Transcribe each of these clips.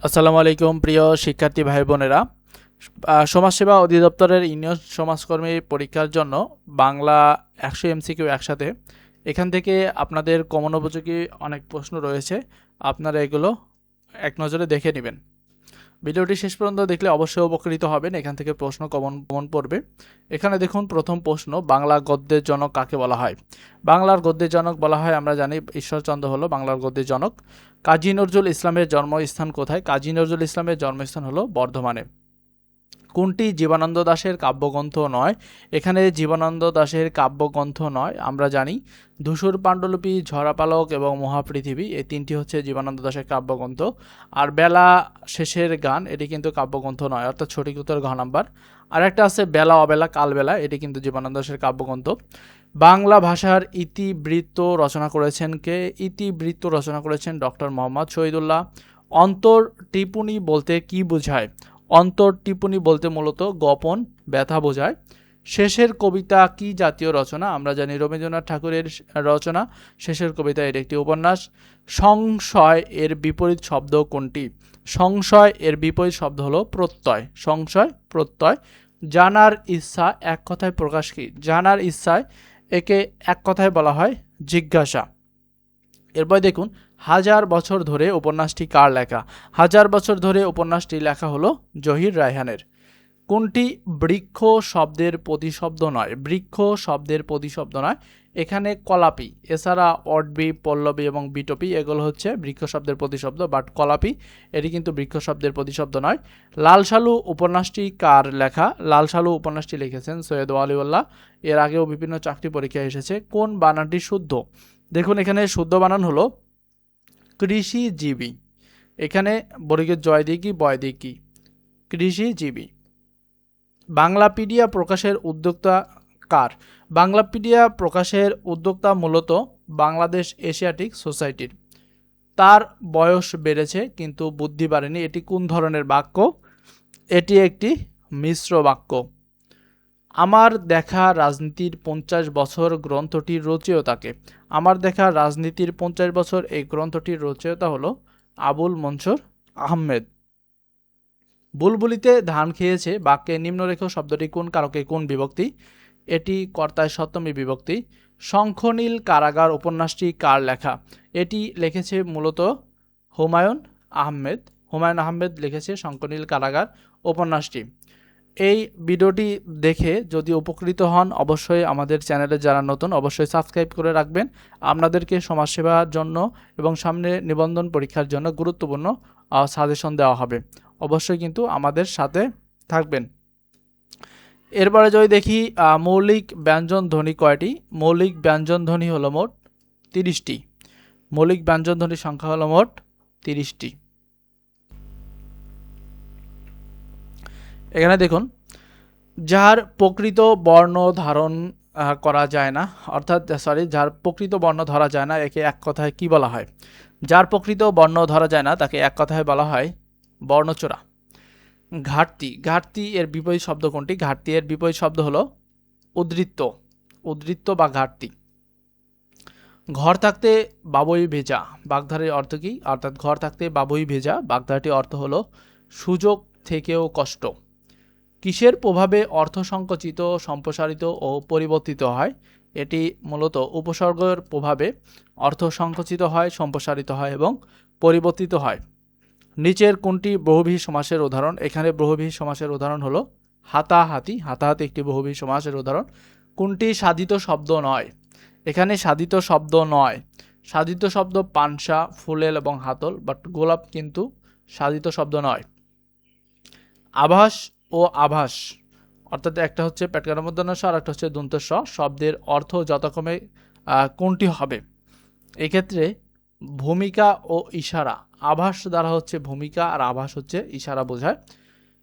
আসসালামু আলাইকুম প্রিয় শিক্ষার্থী ভাই বোনেরা। সমাজসেবা অধিদপ্তরের ইউনিয়ন সমাজকর্মী পরীক্ষার জন্য বাংলা 100 এমসিকিউ একসাথে। এখান থেকে আপনাদের কমন উপযোগী অনেক প্রশ্ন রয়েছে, আপনারা এগুলো এক নজরে দেখে নেবেন। ভিডিওটি শেষ পর্যন্ত দেখলে অবশ্যই উপকৃত হবেন, এখান থেকে প্রশ্ন কমন কমন পড়বে। এখানে দেখুন প্রথম প্রশ্ন, বাংলা গদ্যের জনক কাকে বলা হয়? বাংলার গদ্যের জনক বলা হয়, আমরা জানি ঈশ্বরচন্দ্র হলো বাংলার গদ্যের জনক। কাজী নজরুল ইসলামের জন্মস্থান কোথায়? কাজী নজরুল ইসলামের জন্মস্থান হলো বর্ধমানে। কোনটি জীবনানন্দ দাশের কাব্যগ্রন্থ নয়? এখানে জীবনানন্দ দাশের কাব্যগ্রন্থ নয়, আমরা জানি ধূসর পাণ্ডুলিপি, ঝরাপালক এবং মহাপৃথিবী, এই তিনটি হচ্ছে জীবনানন্দ দাশের কাব্যগ্রন্থ। আর বেলা শেষের গান, এটি কিন্তু কাব্যগ্রন্থ নয়, অর্থাৎ সঠিক উত্তর ঘ নাম্বার। আর একটা আছে বেলা অবেলা কালবেলা, এটি কিন্তু জীবনানন্দ দাশের কাব্যগ্রন্থ। বাংলা ভাষার ইতিবৃত্ত রচনা করেছেন কে? ইতিবৃত্ত রচনা করেছেন ডক্টর মোহাম্মদ শহীদুল্লাহ। অন্তর টিপুনি বলতে কি বোঝায়? অন্তর টিপুনি বলতে মূলত গোপন ব্যথা বোঝায়। শেষের কবিতা কি জাতীয় রচনা? আমরা জানি রবীন্দ্রনাথ ঠাকুরের রচনা শেষের কবিতা, এর একটি উপন্যাস। সংশয় এর বিপরীত শব্দ কোনটি? সংশয় এর বিপরীত শব্দ হলো প্রত্যয়। সংশয় প্রত্যয়। জানার ইচ্ছা এক কথায় প্রকাশ কি? জানার ইচ্ছায় একে এক কথায় বলা হয় জিজ্ঞাসা। এরপর দেখুন, হাজার বছর ধরে উপন্যাসটি কার লেখা? হাজার বছর ধরে উপন্যাসটি লেখা হলো জহির রায়হানের। কোনটি বৃক্ষ শব্দের প্রতিশব্দ নয়? বৃক্ষ শব্দের প্রতিশব্দ নয়, এখানে কলাপি। এছাড়া অডবি, পল্লবী এবং বিটপি এগুলো হচ্ছে বৃক্ষ শব্দের প্রতিশব্দ, বাট কলাপি এটি কিন্তু বৃক্ষ শব্দের প্রতিশব্দ নয়। লাল সালু উপন্যাসটি কার লেখা? লাল সালু উপন্যাসটি লিখেছেন সৈয়দ ওয়ালিউল্লাহ। এর আগেও বিভিন্ন চাকরি পরীক্ষা এসেছে। কোন বানানটি শুদ্ধ? দেখুন এখানে শুদ্ধ বানান হলো কৃষিজীবী। এখানে বর্গের জয় দিয়ে কি বয় দিয়ে কি? কৃষিজীবী। বাংলাপিডিয়া প্রকাশের উদ্যোক্তা কার? বাংলাপিডিয়া প্রকাশের উদ্যোক্তা মূলত বাংলাদেশ এশিয়াটিক সোসাইটির। তার বয়স বেড়েছে কিন্তু বুদ্ধি বাড়েনি, এটি কোন ধরনের বাক্য? এটি একটি মিশ্র বাক্য। আমার দেখা রাজনীতির 50 বছর গ্রন্থটির রচয়িতাকে? আমার দেখা রাজনীতির 50 বছর, এই গ্রন্থটির রচয়িতা হলো আবুল মনসুর আহমেদ। বুলবুলিতে ধান খেয়েছে বাক্যে নিম্নরেখ শব্দটি কোন কারকে কোন বিভক্তি? এটি কর্তায় সপ্তমী বিভক্তি। শঙ্খনীল কারাগার উপন্যাসটি কার লেখা? এটি লিখেছে মূলত হুমায়ুন আহমেদ। হুমায়ুন আহমেদ লিখেছে শঙ্খনীল কারাগার উপন্যাসটি। এই ভিডিওটি দেখে যদি উপকৃত হন, অবশ্যই আমাদের চ্যানেলে যারা নতুন অবশ্যই সাবস্ক্রাইব করে রাখবেন। আপনাদেরকে সমাজসেবার জন্য এবং সামনে নিবন্ধন পরীক্ষার জন্য গুরুত্বপূর্ণ সাজেশন দেওয়া হবে, অবশ্যই কিন্তু আমাদের সাথে থাকবেন। এরপরে যদি দেখি মৌলিক ব্যঞ্জন ধ্বনি কয়টি? মৌলিক ব্যঞ্জন ধ্বনি হলো মোট 30টি। মৌলিক ব্যঞ্জন ধ্বনির সংখ্যা হলো মোট 30টি। এখানে দেখুন, যার প্রকৃত বর্ণ ধারণ করা যায় না, অর্থাৎ যার প্রকৃত বর্ণ ধরা যায় না, একে এক কথায় কি বলা হয়? যার প্রকৃত বর্ণ ধরা যায় না তাকে এক কথায় বলা হয় বর্ণচোরা। ঘাটতি, ঘাটতি এর বিপরীত শব্দ কোনটি? ঘাটতি এর বিপরীত শব্দ হলো উদ্বৃত্ত। উদ্বৃত্ত বা ঘাটতি। ঘর থাকতে বাবুই ভেজা বাগধারের অর্থ কি? অর্থাৎ ঘর থাকতে বাবুই ভেজা বাগধারাটির অর্থ হলো সুযোগ থেকেও কষ্ট। কিসের প্রভাবে অর্থ সংকুচিত, সম্প্রসারিত ও পরিবর্তিত হয়? এটি মূলত উপসর্গের প্রভাবে অর্থ সংকুচিত হয়, সম্প্রসারিত হয় এবং পরিবর্তিত হয়। নিচের কোনটি বহুব্রীহি সমাসের উদাহরণ? এখানে বহুব্রীহি সমাসের উদাহরণ হলো হাতাহাতি। হাতাহাতি একটি বহুব্রীহি সমাসের উদাহরণ। কোনটি সাধিত শব্দ নয়? এখানে সাধিত শব্দ নয়। সাধিত শব্দ পানসা, ফুলেল এবং হাতল, বাট গোলাপ কিন্তু সাধিত শব্দ নয়। আভাস ও আভাস, অর্থাৎ একটা হচ্ছে পেটকার মধ্যে আর একটা হচ্ছে দন্ত স, শব্দের অর্থ যথাক্রমে কোনটি হবে? এক্ষেত্রে ভূমিকা ও ইশারা। আভাস দ্বারা হচ্ছে ভূমিকা আর আভাস হচ্ছে ইশারা বোঝায়।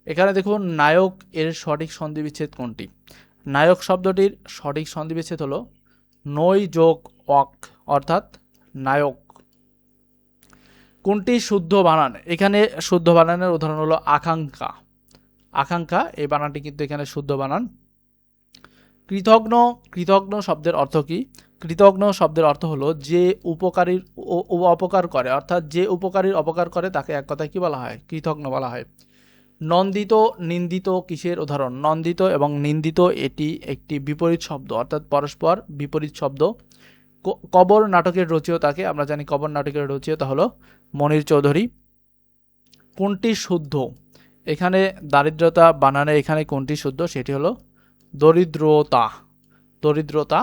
এখানে দেখুন, নায়ক এর সঠিক সন্ধিবিচ্ছেদ কোনটি? নায়ক শব্দটির সঠিক সন্ধিবিচ্ছেদ হলো নই যোগ অক, অর্থাৎ নায়ক। কোনটি শুদ্ধ বানান? এখানে শুদ্ধ বানানের উদাহরণ হলো আকাঙ্ক্ষা। আকাঙ্ক্ষা এই বানানটি কিন্তু এখানে শুদ্ধ বানান। কৃতজ্ঞ, কৃতজ্ঞ শব্দের অর্থ কি? কৃতজ্ঞ শব্দের অর্থ হলো যে উপকারীর অপকার করে, অর্থাৎ যে উপকারীর অপকার করে তাকে এক কথায় কি বলা হয়? কৃতজ্ঞ বলা হয়। নন্দিত, নিন্দিত কিসের উদাহরণ? নন্দিত এবং নিন্দিত এটি একটি বিপরীত শব্দ, অর্থাৎ পরস্পর বিপরীত শব্দ। কবর নাটকের রচয়িতাকে আমরা জানি, কবর নাটকের রচয়িতা হলো মনির চৌধুরী। কোনটি শুদ্ধ? এখানে দারিদ্রতা বানানে এখানে কোনটি শুদ্ধ? সেটি হলো দরিদ্রতা, দরিদ্রতা।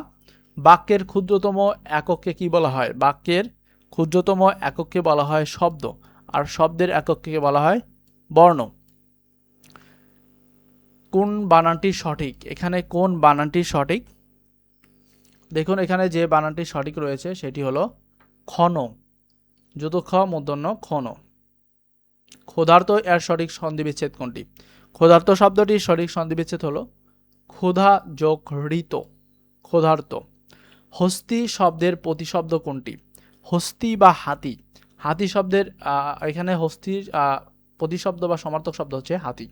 বাক্যের ক্ষুদ্রতম একককে কি বলা হয়? বাক্যের ক্ষুদ্রতম একককে বলা হয় শব্দ, আর শব্দের একককে বলা হয় বর্ণ। কোন বানানটি সঠিক? এখানে কোন বানানটি সঠিক? দেখুন এখানে যে বানানটি সঠিক রয়েছে সেটি হলো ক্ষণ, যত খ মূর্ধন্য ক্ষণ। ক্ষুধার্ত এর সঠিক সন্ধিবিচ্ছেদ কোনটি? ক্ষুধার্ত শব্দটির সঠিক সন্ধিবিচ্ছেদ হলো ক্ষুধা যোগ ঋত, ক্ষুধার্ত। হস্তি শব্দের প্রতিশব্দ কোনটি? হস্তি বা হাতি। হাতি শব্দের এখানে হস্তির প্রতিশব্দ বা সমার্থক শব্দ হচ্ছে হাতি।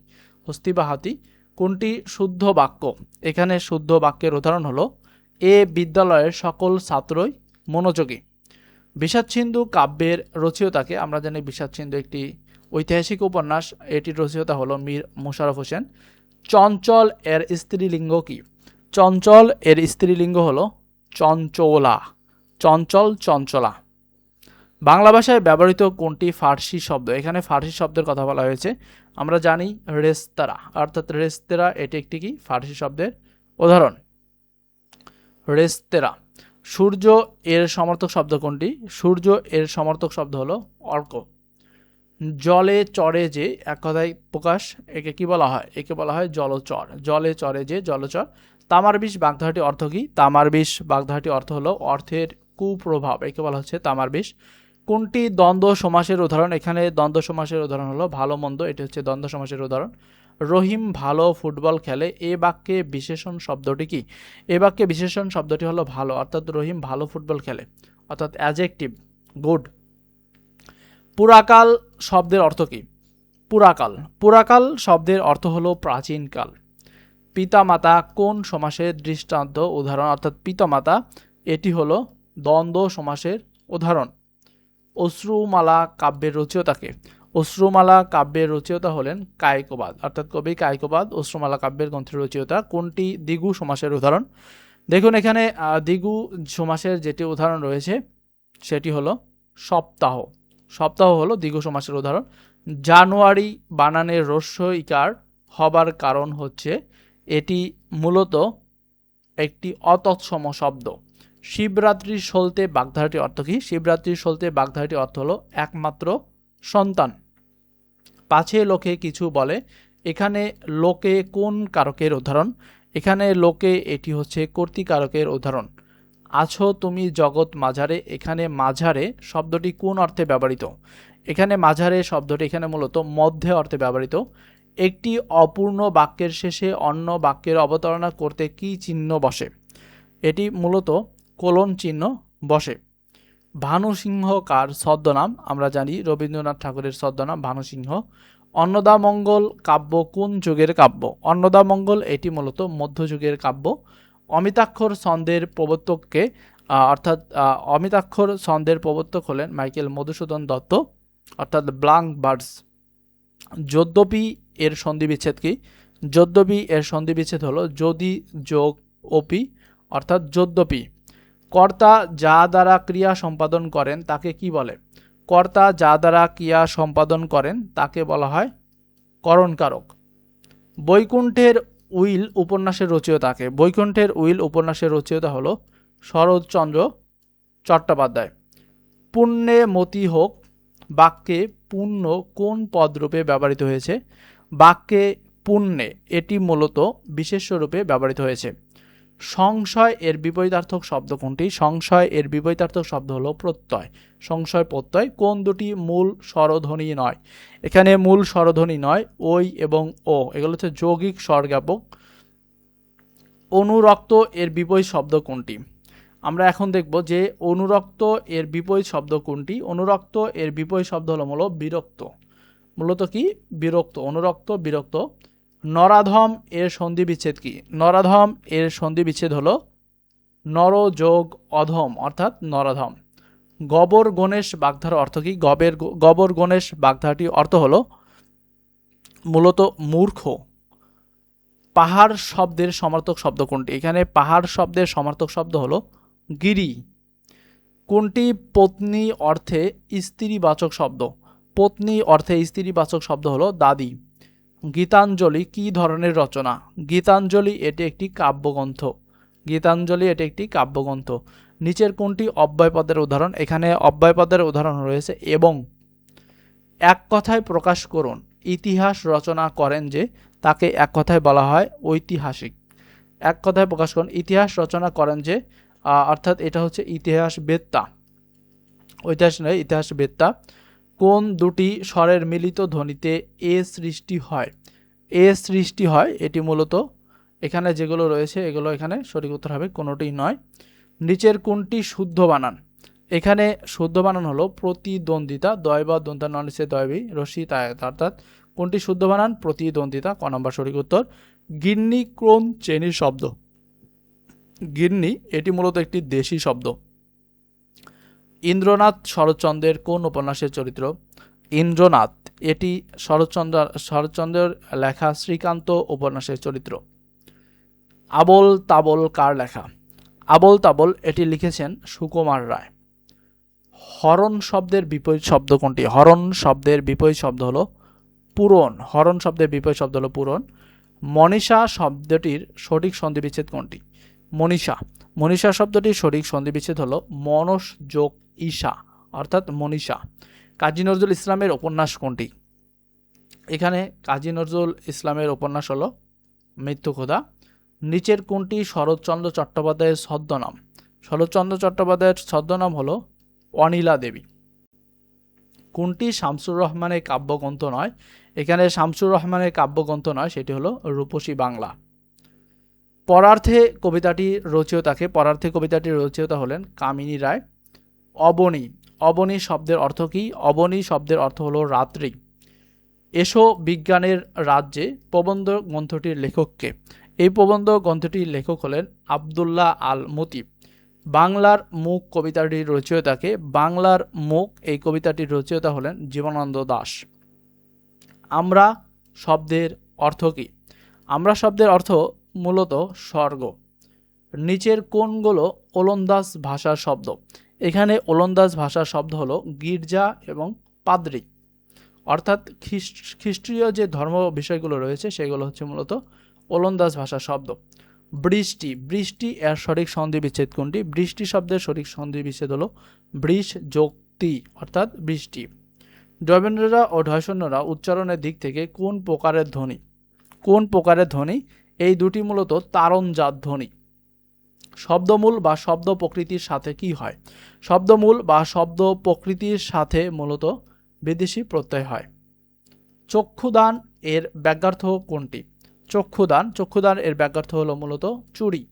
হস্তি বা হাতি। কোনটি শুদ্ধ বাক্য? এখানে শুদ্ধ বাক্যের উদাহরণ হলো এ বিদ্যালয়ের সকল ছাত্রই মনোযোগী। বিষাদসিন্ধু কাব্যের রচয়িতাকে আমরা জানি, বিষাদসিন্ধু একটি ঐতিহাসিক উপন্যাস, এটির রচয়িতা হলো মীর মোশাররফ হোসেন। চঞ্চল এর স্ত্রীলিঙ্গ কি? চঞ্চল এর স্ত্রীলিঙ্গ হলো চঞ্চলা, চঞ্চল, চঞ্চলা। বাংলা ভাষায় ব্যবহৃত কোনটি ফার্সি শব্দ? এখানে ফার্সি শব্দের কথা বলা হয়েছে। আমরা জানি রেস্তারা, অর্থাৎ রেস্তেরা এটি একটি কি ফার্সি শব্দের উদাহরণ, রেস্তেরা। সূর্য এর সমর্থক শব্দ কোনটি? সূর্য এর সমর্থক শব্দ হলো অর্ক। জলে চড়ে যে এক কথায় প্রকাশ, একে কি বলা হয়? একে বলা হয় জলচর। জলে চড়ে যে জলচর। তামার বিষ বাগধারাটি অর্থ কি? তামার বিষ বাগধারাটি অর্থ হলো অর্থের কুপ্রভাব, একে বলা হচ্ছে তামার বিষ। কোনটি দ্বন্দ্ব সমাসের উদাহরণ? এখানে দ্বন্দ্ব সমাসের উদাহরণ হলো ভালো মন্দ, এটি হচ্ছে দ্বন্দ্ব সমাসের উদাহরণ। রহিম ভালো ফুটবল খেলে, এ বাক্যে বিশেষণ শব্দটি কি? এ বাক্যে বিশেষণ শব্দটি হলো ভালো, অর্থাৎ রহিম ভালো ফুটবল খেলে, অর্থাৎ অ্যাডজেক্টিভ গুড। পুরাকাল শব্দের অর্থ কি? পুরাকাল, পুরাকাল শব্দের অর্থ হলো প্রাচীনকাল। পিতামাতা কোন সমাসের দৃষ্টান্ত উদাহরণ? অর্থাৎ পিতামাতা এটি হলো দ্বন্দ্ব সমাসের উদাহরণ। অশ্রুমালা কাব্যের রচয়িতাকে? অশ্রুমালা কাব্যের রচয়িতা হলেন কায়কোবাদ, অর্থাৎ কবি কায়কোবাদ অশ্রুমালা কাব্যের গ্রন্থের রচয়িতা। কোনটি দ্বিগু সমাসের উদাহরণ? দেখুন এখানে দ্বিগু সমাসের যেটি উদাহরণ রয়েছে সেটি হলো সপ্তাহ। সপ্তাহ হলো দ্বিগু সমাসের উদাহরণ। জানুয়ারি বানানের হ্রস্ব ইকার হবার কারণ হচ্ছে এটি মূলত একটি অতৎসম শব্দ। শিবরাত্রির সলতে বাগধারাটি অর্থ কি? শিবরাত্রির সলতে বাগধারাটি অর্থ হলো একমাত্র সন্তান। পাছে লোকে কিছু বলে, এখানে লোকে কোন কারকের উদাহরণ? এখানে লোকে এটি হচ্ছে কর্তৃকারকের উদাহরণ। আছো তুমি জগৎ মাঝারে, এখানে মাঝারে শব্দটি কোন অর্থে ব্যবহৃত? এখানে মাঝারে শব্দটি এখানে মূলত মধ্যে অর্থে ব্যবহৃত। একটি অপূর্ণ বাক্যের শেষে অন্য বাক্যের অবতারণা করতে কি চিহ্ন বসে? এটি মূলত কোলন চিহ্ন বসে। ভানুসিংহ কার ছদ্মনাম? আমরা জানি রবীন্দ্রনাথ ঠাকুরের ছদ্মনাম ভানুসিংহ। অন্নদামঙ্গল কাব্য কোন যুগের কাব্য? অন্নদামঙ্গল এটি মূলত মধ্যযুগের কাব্য। অমিতাক্ষর ছন্দের প্রবর্তককে? অর্থাৎ অমিতাক্ষর ছন্দের প্রবর্তক হলেন মাইকেল মধুসূদন দত্ত, অর্থাৎ ব্ল্যাঙ্ক ভার্স। যদ্যপি এর সন্ধিবিচ্ছেদ কি? যদ্যপি এর সন্ধিবিচ্ছেদ হলো যদি যোগ অপি, অর্থাৎ যদ্যপি। কর্তা যা দ্বারা ক্রিয়া সম্পাদন করেন তাকে কি বলে? কর্তা যা দ্বারা ক্রিয়া সম্পাদন করেন তাকে বলা হয় করণকারক। বৈকুণ্ঠের উইল উপন্যাসের রচয়িতাকে? বৈকুণ্ঠের উইল উপন্যাসের রচয়িতা হলো শরৎচন্দ্র চট্টোপাধ্যায়। পুণ্যে মতি হোক বাক্যে পুণ্য কোন পদরূপে ব্যবহৃত হয়েছে? বাক্যে পুণ্যে এটি মূলত বিশেষ্যরূপে ব্যবহৃত হয়েছে। সংশয় এর বিপরীতার্থক শব্দ কোনটি? সংশয় এর বিপরীতার্থক শব্দ হলো প্রত্যয়। সংশয় প্রত্যয়। কোন দুটি মূল স্বরধ্বনি নয়? এখানে মূল স্বরধ্বনি নয় ওই এবং ও, এগুলো হচ্ছে যৌগিক স্বরজ্ঞাপক। অনুরক্ত এর বিপরীত শব্দ কোনটি? আমরা এখন দেখব যে অনুরক্ত এর বিপরীত শব্দ কোনটি। অনুরক্ত এর বিপরীত শব্দ হলো মূলত বিরক্ত। মূলত কি? বিরক্ত। অনুরক্ত বিরক্ত। নরাধম এর সন্ধি বিচ্ছেদ কি? নরাধম এর সন্ধি বিচ্ছেদ হলো নর যোগ অধম অর্থাৎ নরাধম। গবর গণেশ বাগধারার অর্থ কি? গবর গণেশ বাগধারাটির অর্থ হলো মূলত মূর্খ। পাহাড় শব্দের সমার্থক শব্দ কোনটি? এখানে পাহাড় শব্দের সমার্থক শব্দ হলো গিরি। কোনটি পত্নী অর্থে স্ত্রীবাচক শব্দ? পত্নী অর্থে স্ত্রীবাচক শব্দ হলো দাদি। গীতাঞ্জলি কি ধরনের রচনা? গীতাঞ্জলি এটি একটি কাব্যগ্রন্থ। গীতাঞ্জলি এটি একটি কাব্যগ্রন্থ। নিচের কোনটি অব্যয়পদের উদাহরণ? এখানে অব্যয়পদের উদাহরণ রয়েছে এবং। এক কথায় প্রকাশ করুন। ইতিহাস রচনা করেন যে তাকে এক কথায় বলা হয় ঐতিহাসিক। এক কথায় প্রকাশ করুন। ইতিহাস রচনা করেন যে অর্থাৎ এটা হচ্ছে ইতিহাস বেত্তা, ঐতিহাস নয়, ইতিহাস বেত্তা। কোন দুটি স্বরের মিলিত ধ্বনিতে এ সৃষ্টি হয়? এ সৃষ্টি হয় এটি মূলত এখানে যেগুলো রয়েছে এগুলো এখানে সঠিক উত্তর হবে কোনোটি নয়। নিচের কোনটি শুদ্ধ বানান? এখানে শুদ্ধ বানান হলো প্রতিদ্বন্দ্বিতা, দয় বা দন্তা ননিসে দয়বি রশ্মি তাই, অর্থাৎ কোনটি শুদ্ধ বানান? প্রতিদ্বন্দ্বিতা, ক নম্বর সঠিক উত্তর। গিন্নি কোন শ্রেণীর শব্দ? গিন্নি এটি মূলত একটি দেশি শব্দ। ইন্দ্রনাথ শরৎচন্দ্রের কোন উপন্যাসের চরিত্র? ইন্দ্রনাথ এটি শরৎচন্দ্রের লেখা শ্রীকান্ত উপন্যাসের চরিত্র। আবোল তাবোল কার লেখা? আবোল তাবোল এটি লিখেছেন সুকুমার রায়। হরণ শব্দের বিপরীত শব্দ কোনটি? হরণ শব্দের বিপরীত শব্দ হলো পূরণ। হরণ শব্দের বিপরীত শব্দ হলো পূরণ। মনীষা শব্দটির সঠিক সন্ধিবিচ্ছেদ কোনটি? মনীষা, মনীষা শব্দটির সঠিক সন্ধিবিচ্ছেদ হলো মনস যোগ ঈশা অর্থাৎ মনীষা। কাজী নজরুল ইসলামের উপন্যাস কোনটি? এখানে কাজী নজরুল ইসলামের উপন্যাস হলো মৃত্যুকথা। নিচের কোনটি শরৎচন্দ্র চট্টোপাধ্যায়ের ছদ্মনাম? শরৎচন্দ্র চট্টোপাধ্যায়ের ছদ্মনাম হলো অনিলা দেবী। কোনটি শামসুর রহমানের কাব্যগ্রন্থ নয়? এখানে শামসুর রহমানের কাব্যগ্রন্থ নয়, সেটি হলো রূপসী বাংলা। পরার্থে কবিতাটির রচয়িতা হলেন কামিনী রায়। অবনী, অবনী শব্দের অর্থ কি? অবনী শব্দের অর্থ হলো রাত্রি। এসো বিজ্ঞানের রাজ্যে প্রবন্ধ গ্রন্থটির লেখককে? এই প্রবন্ধ গ্রন্থটির লেখক হলেন আবদুল্লাহ আল মুতিব। বাংলার মুখ কবিতাটির রচয়িতাকে? বাংলার মুখ এই কবিতাটির রচয়িতা হলেন জীবনানন্দ দাশ। আমরা শব্দের অর্থ কি? আমরা শব্দের অর্থ মূলত স্বর্গ। নিচের কোনগুলো ওলন্দাজ ভাষার শব্দ? এখানে ওলন্দাজ ভাষার শব্দ হলো গির্জা এবং পাদ্রী, অর্থাৎ খ্রিস্টীয় যে ধর্ম বিষয়গুলো রয়েছে সেগুলো হচ্ছে মূলত ওলন্দাজ ভাষার শব্দ। বৃষ্টি, বৃষ্টি এর সঠিক সন্ধি বিচ্ছেদ কোনটি? বৃষ্টি শব্দের সঠিক সন্ধি বিচ্ছেদ হলো বৃষ যোগ তি অর্থাৎ বৃষ্টি। ডবেন্দ্ররা ও ঢয়শূন্যরা উচ্চারণের দিক থেকে কোন প্রকারের ধ্বনি? কোন প্রকারের ধ্বনি? এই দুটি মূলত তারণজাত ধ্বনি। শব্দমূল বা শব্দ প্রকৃতির সাথে কি হয়? শব্দমূল বা শব্দ প্রকৃতির সাথে মূলত বিদেশি প্রত্যয় হয়। চক্ষুদান এর ব্যাজ্ঞার্থ কোনটি? চক্ষুদান, চক্ষুদান এর ব্যাজ্ঞার্থ হলো মূলত চুরি।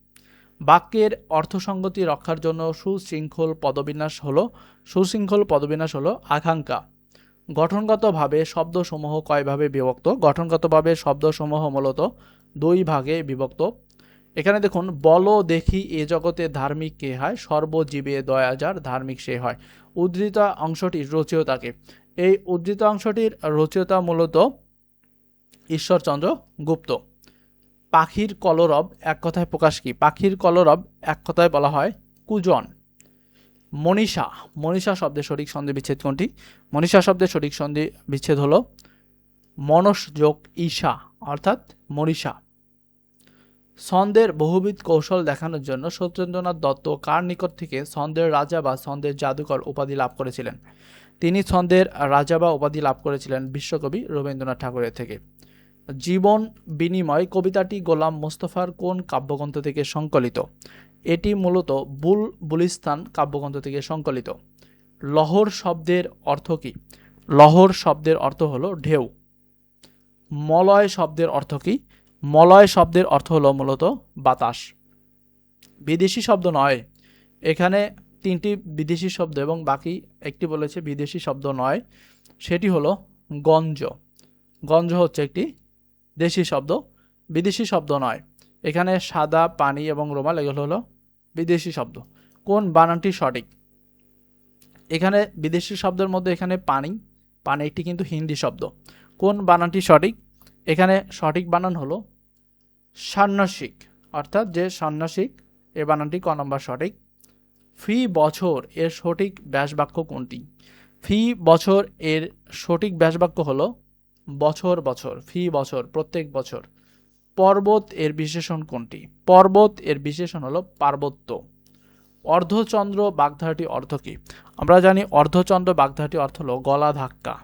বাক্যের অর্থসঙ্গতি রক্ষার জন্য সুশৃঙ্খল পদবিন্যাস হলো আকাঙ্ক্ষা। গঠনগতভাবে শব্দসমূহ কয়ভাবে বিভক্ত? গঠনগতভাবে শব্দসমূহ মূলত দুই ভাগে বিভক্ত। এখানে দেখুন, বলো দেখি এ জগতে ধার্মিক কে হয়? সর্বজীবে দয়া যার ধার্মিক সে হয়। উদ্ধৃত অংশটির রচয়িতাকে? এই উদ্ধৃত অংশটির রচয়িতা মূলত ঈশ্বরচন্দ্র গুপ্ত। পাখির কলরব এক কথায় প্রকাশ কি? পাখির কলরব এক কথায় বলা হয় কুজন। মনীষা, মনীষা শব্দের সঠিক সন্ধি বিচ্ছেদ কোনটি? মনীষা শব্দের সঠিক সন্ধি বিচ্ছেদ হলো মনস যোগ ঈশা অর্থাৎ মনীষা। ছন্দের বহুবিধ কৌশল দেখানোর জন্য সত্যেন্দ্রনাথ দত্ত কার নিকট থেকে ছন্দের রাজা বা ছন্দের জাদুকর উপাধি লাভ করেছিলেন? তিনি ছন্দের রাজা বা উপাধি লাভ করেছিলেন বিশ্বকবি রবীন্দ্রনাথ ঠাকুরের থেকে। জীবন বিনিময় কবিতাটি গোলাম মোস্তফার কোন কাব্যগ্রন্থ থেকে সংকলিত? এটি মূলত বুলবুলিস্তান কাব্যগ্রন্থ থেকে সংকলিত। লহর শব্দের অর্থ কি? লহর শব্দের অর্থ হলো ঢেউ। মলয় শব্দের অর্থ কি? মলয় শব্দের অর্থ হলো মূলত বাতাস। বিদেশি শব্দ নয়, এখানে তিনটি বিদেশি শব্দ এবং বাকি একটি বলেছে বিদেশি শব্দ নয়, সেটি হলো গঞ্জ। গঞ্জ হচ্ছে একটি দেশি শব্দ, বিদেশি শব্দ নয়। এখানে সাদা, পানি এবং রুমাল এগুলো হলো বিদেশি শব্দ। কোন বানানটি সঠিক? এখানে বিদেশি শব্দের মধ্যে এখানে পানি, পানিটি কিন্তু হিন্দি শব্দ। কোন বানানটি সঠিক? এখানে সঠিক বানান হলো সন্ন্যাসিক, অর্থাৎ যে সন্ন্যাসিক, এ বানানটি ক নম্বর সঠিক। ফি বছর এর সঠিক ব্যাসবাক্য কোনটি? ফি বছর এর সঠিক ব্যাসবাক্য হলো বছর বছর, ফি বছর, প্রত্যেক বছর। পর্বত এর বিশেষণ কোনটি? পর্বত এর বিশেষণ হলো পার্বত্য। অর্ধচন্দ্র বাগধারাটি অর্থ কী? আমরা জানি অর্ধচন্দ্র বাগধারাটি অর্থ হলো গলা ধাক্কা।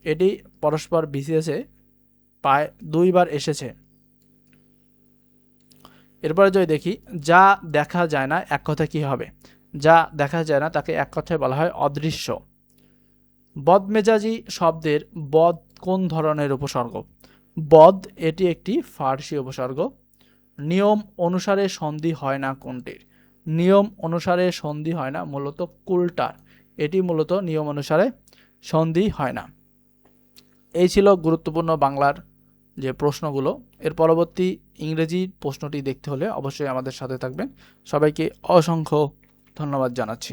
এটি পরস্পর বিসিএসে প্রায় 2 বার এসেছে। এরপরে যদি দেখি, যা দেখা যায় না এক কথায় কী হবে? যা দেখা যায় না তাকে এক কথায় বলা হয় অদৃশ্য। বদমেজাজি শব্দের বদ কোন ধরনের উপসর্গ? বদ এটি একটি ফার্সি উপসর্গ। নিয়ম অনুসারে সন্ধি হয় না কোনটির? নিয়ম অনুসারে সন্ধি হয় না মূলত কুলটার, এটি মূলত নিয়ম অনুসারে সন্ধি হয় না। এই ছিল গুরুত্বপূর্ণ বাংলার যে প্রশ্নগুলো। এর পরবর্তী ইংরেজি প্রশ্নটি দেখতে হলে অবশ্যই আমাদের সাথে থাকবেন। সবাইকে অসংখ্য ধন্যবাদ জানাচ্ছি।